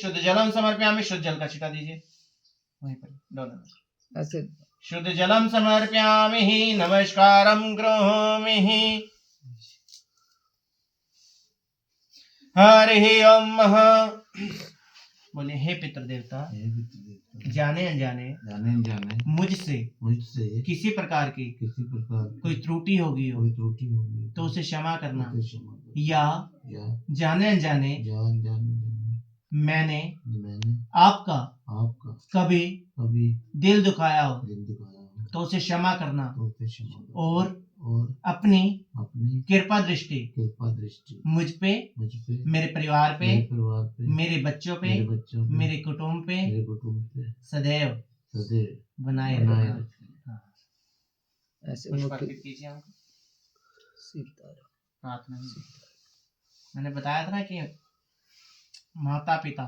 शुद्ध जलम समर्पयामि, शुद्ध जल का छिटा दीजिए वहीं पर दोनों ऐसे। शुद्ध जलम समर्पयामि, नमस्कारम करोमि। हरि ओम। बोले हे पितृ देवता, जाने अनजाने मुझसे किसी प्रकार की कोई त्रुटि होगी हो तो उसे क्षमा करना, या जाने अनजाने मैंने आपका कभी दिल दुखाया हो तो उसे क्षमा करना, और अपनी कृपा दृष्टि मुझ पे, मेरे परिवार पे, मेरे बच्चों पे, मेरे कुटुंब पे सदैव बनाए रखना। ऐसे कीजिए हमको प्रार्थना। मैंने बताया था ना कि माता पिता,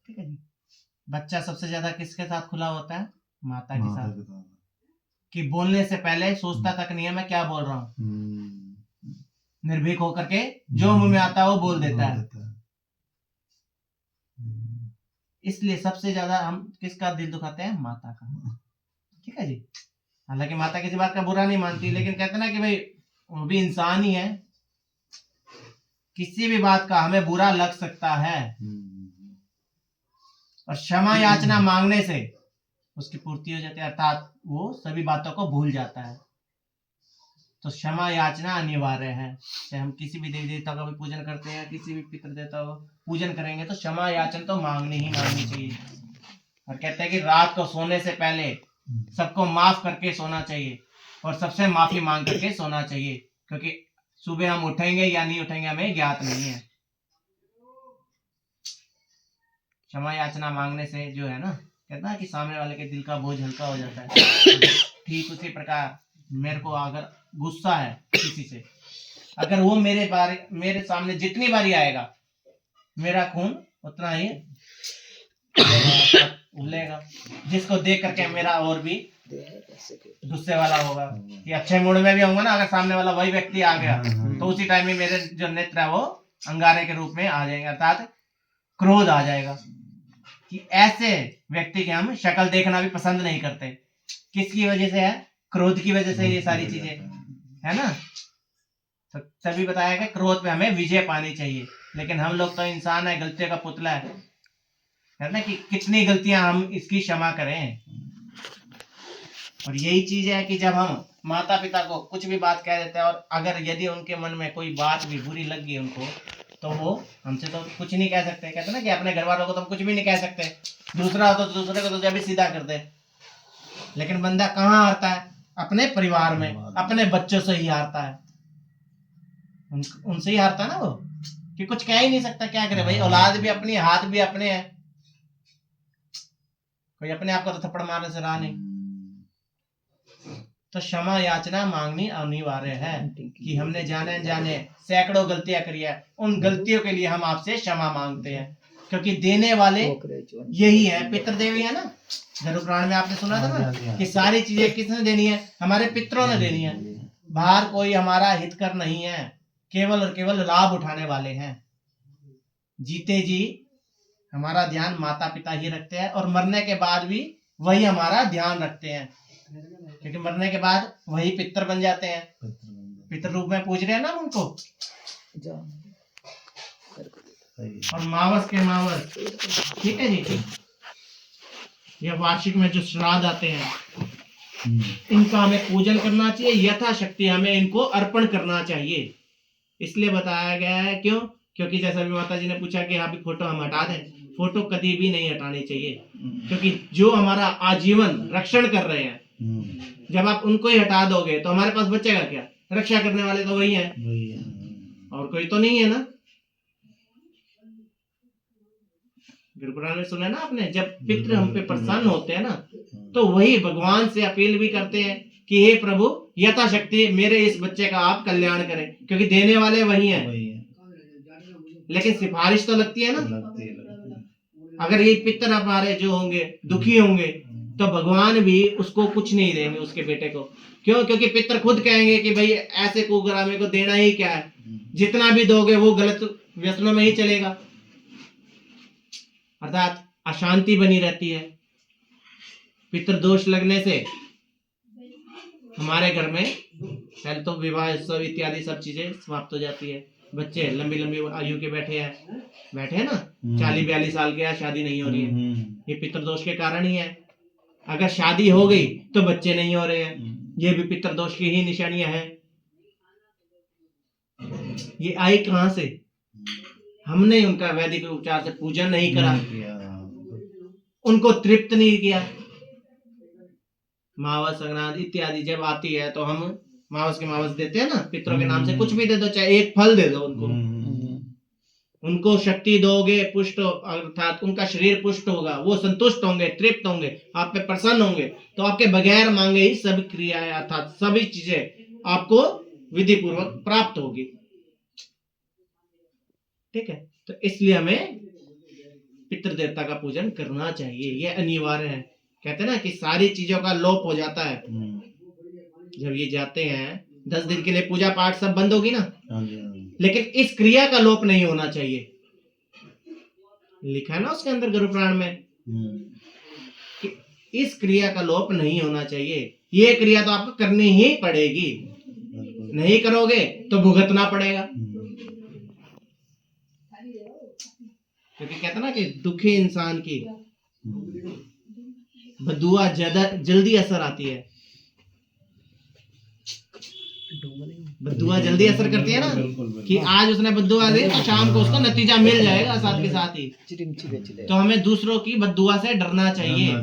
ठीक है जी, बच्चा सबसे ज्यादा किसके साथ खुला होता है? माता के साथ। कि बोलने से पहले सोचता तक नहीं है मैं क्या बोल रहा हूँ, निर्भीक होकर के जो मुंह में आता है वो बोल देता है। इसलिए सबसे ज्यादा हम किसका दिल दुखाते हैं? माता का, ठीक है जी। हालांकि माता किसी बात का बुरा नहीं मानती, लेकिन कहते ना कि भाई वो भी इंसान ही है, किसी भी बात का हमें बुरा लग सकता है, और क्षमा याचना मांगने से उसकी पूर्ति हो जाती है, अर्थात वो सभी बातों को भूल जाता है। तो क्षमा याचना अनिवार्य है। चाहे हम किसी भी देवी देवता का भी पूजन करते हैं, किसी भी पितृ देवता का पूजन करेंगे तो क्षमा याचना तो मांगनी ही मांगनी चाहिए। और कहते हैं कि रात को सोने से पहले सबको माफ करके सोना चाहिए, और सबसे माफी मांग करके सोना चाहिए, क्योंकि सुबह हम उठेंगे या नहीं उठेंगे हमें ज्ञात नहीं है। क्षमा याचना मांगने से जो है ना, कहता है कि सामने वाले के दिल का बोझ हल्का हो जाता है। ठीक उसी प्रकार मेरे को अगर गुस्सा है किसी से, अगर वो मेरे सामने जितनी बारी आएगा मेरा खून उतना ही उबलेगा, जिसको देख करके मेरा और भी गुस्से वाला होगा। कि अच्छे मूड में भी होऊंगा ना, अगर सामने वाला वही व्यक्ति आ गया तो उसी टाइम में मेरे जो नेत्र है वो अंगारे के रूप में आ जाएंगे, अर्थात क्रोध आ जाएगा। कि ऐसे व्यक्ति की हम शक्ल देखना भी पसंद नहीं करते। किसकी वजह से है? क्रोध की वजह से ये सारी चीजें है ना। तो तभी बताया कि क्रोध पे हमें विजय पानी चाहिए, लेकिन हम लोग तो इंसान है, गलतियों का पुतला है ना, कि कितनी गलतियां हम इसकी क्षमा करें। और यही चीज है कि जब हम माता पिता को कुछ भी बात कह देते हैं, और अगर यदि उनके मन में कोई बात भी बुरी लग गई उनको, तो वो हमसे तो कुछ नहीं कह सकते। कहते ना कि अपने घर वालों को तो हम कुछ भी नहीं कह सकते, दूसरा हो तो दूसरे को तो जब भी सीधा कर दे। लेकिन बंदा कहाँ हारता है? अपने परिवार में, अपने बच्चों से ही हारता है, उनसे ही हारता है ना वो, कि कुछ कह ही नहीं सकता। क्या करे भाई, औलाद भी अपनी, हाथ भी अपने हैं, कोई अपने आप को तो थप्पड़ मारने से रहा नहीं। तो क्षमा याचना मांगनी अनिवार्य है कि हमने जाने अनजाने सैकड़ों गलतियां करी है, उन गलतियों के लिए हम आपसे क्षमा मांगते हैं, क्योंकि देने वाले यही है, पितृदेवी है ना। धर्म पुराण में आपने सुना था ना कि सारी चीजें किसने देनी है? हमारे पितरों ने देनी है। बाहर कोई हमारा हितकर नहीं है, केवल और केवल लाभ उठाने वाले हैं। जीते जी हमारा ध्यान माता पिता ही रखते हैं, और मरने के बाद भी वही हमारा ध्यान रखते हैं, क्योंकि मरने के बाद वही पितर बन जाते हैं। पितर रूप में पूज रहे हैं ना उनको। और मावस के मावस, ठीक है जी, ये वार्षिक में जो श्राद्ध आते हैं इनका हमें पूजन करना चाहिए, यथाशक्ति हमें इनको अर्पण करना चाहिए। इसलिए बताया गया है, क्यों? क्योंकि जैसा भी माता जी ने पूछा कि अभी फोटो हम हटा दें, फोटो कभी भी नहीं हटानी चाहिए, क्योंकि जो हमारा आजीवन रक्षण कर रहे हैं, जब आप उनको ही हटा दोगे तो हमारे पास बचेगा क्या? रक्षा करने वाले तो वही हैं, और कोई तो नहीं है ना। गुरुपुराण में सुना ना आपने, जब पितृ हम पे प्रसन्न होते हैं ना, तो वही भगवान से अपील भी करते हैं कि हे प्रभु, यथाशक्ति मेरे इस बच्चे का आप कल्याण करें, क्योंकि देने वाले वही हैं। लेकिन सिफारिश तो लगती है ना। अगर ये पितर हमारे जो होंगे दुखी होंगे, तो भगवान भी उसको कुछ नहीं देंगे, उसके बेटे को। क्यों? क्योंकि पितर खुद कहेंगे कि भाई ऐसे कुग्रामी को देना ही क्या है, जितना भी दोगे वो गलत व्यसनों में ही चलेगा। अर्थात अशांति बनी रहती है। पितृदोष लगने से हमारे घर में पहले तो विवाह उत्सव इत्यादि सब चीजें समाप्त हो जाती है। बच्चे लंबी लंबी आयु के बैठे हैं ना, 40-42 साल के, शादी नहीं हो रही है, ये पितृदोष के कारण ही है। अगर शादी हो गई तो बच्चे नहीं हो रहे हैं, ये भी पितृदोष की ही निशानियां हैं। ये आई कहां से? हमने उनका वैदिक उपचार से पूजन नहीं करा, उनको तृप्त नहीं किया। मावस संक्रांति इत्यादि जब आती है तो हम मावस के मावस देते हैं ना, पितरों के नाम से कुछ भी दे दो, चाहे एक फल दे दो उनको। उनको शक्ति दोगे, पुष्ट अर्थात उनका शरीर पुष्ट होगा, वो संतुष्ट होंगे, तृप्त होंगे, आप पे प्रसन्न होंगे, तो आपके बगैर मांगे ही सब क्रियाएं अर्थात सभी चीजें आपको विधि पूर्वक प्राप्त होगी। ठीक है, तो इसलिए हमें पितृदेवता का पूजन करना चाहिए, यह अनिवार्य है। कहते हैं ना कि सारी चीजों का लोप हो जाता है जब ये जाते हैं 10 दिन के लिए, पूजा पाठ सब बंद होगी ना, लेकिन इस क्रिया का लोप नहीं होना चाहिए। लिखा है ना उसके अंदर गुरु पुराण में कि इस क्रिया का लोप नहीं होना चाहिए। ये क्रिया तो आपको करनी ही पड़ेगी, नहीं करोगे तो भुगतना पड़ेगा। क्योंकि कहते ना कि दुखी इंसान की बद्दुआ ज्यादा जल्दी असर आती है। बद्दुआ जल्दी असर करती है ना, कि आज उसने बद्दुआ दी तो शाम को उसको नतीजा मिल जाएगा साथ के साथ ही। तो हमें दूसरों की बद्दुआ से डरना चाहिए,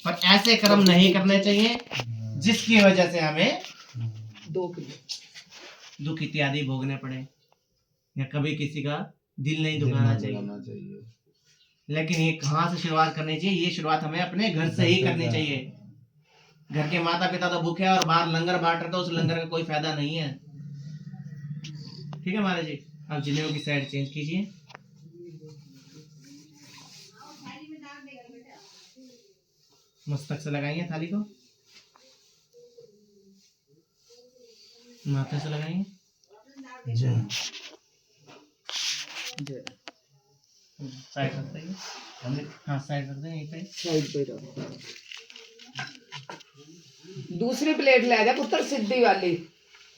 पर ऐसे कर्म नहीं करने चाहिए जिसकी वजह से हमें दुख इत्यादि भोगने पड़े, या कभी किसी का दिल नहीं दुखाना चाहिए। लेकिन ये कहाँ से शुरुआत करनी चाहिए? ये शुरुआत हमें अपने घर से ही करनी चाहिए। घर के माता पिता तो भूखे और बाहर लंगर बांट रहे, तो उस लंगर का कोई फायदा नहीं है। ठीक है महाराज जी, आप जिलेबी की साइड चेंज कीजिए। मस्तक से लगाइए थाली को, माथे से लगाइए। साइड रख देंगे, हाँ साइड रख देंगे, यहीं पे साइड पे रखो। दूसरी प्लेट ले जा पुत्र, सीधी वाली।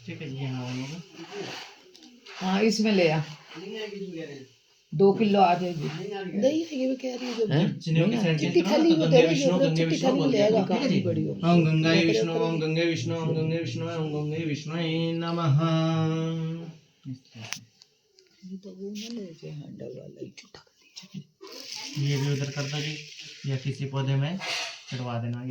ठीक है जी, हाँ हाँ इसमें ले आ, 2 किलो आ जाएगी। नहीं ये मैं कह रही हूँ चिट्ठी थाली को दे रही हूँ, चिट्ठी थाली ले आएगा। ओम गंगाय विष्णु, ओम गंगे विष्णु, ओम गंगे विष्णु, ओम गंगे विष्णु नमः। तो वो ना ले जाए हैंडल वाला, ये भी उधर कर दो जी, या किसी पौधे में चढ़वा देना। ये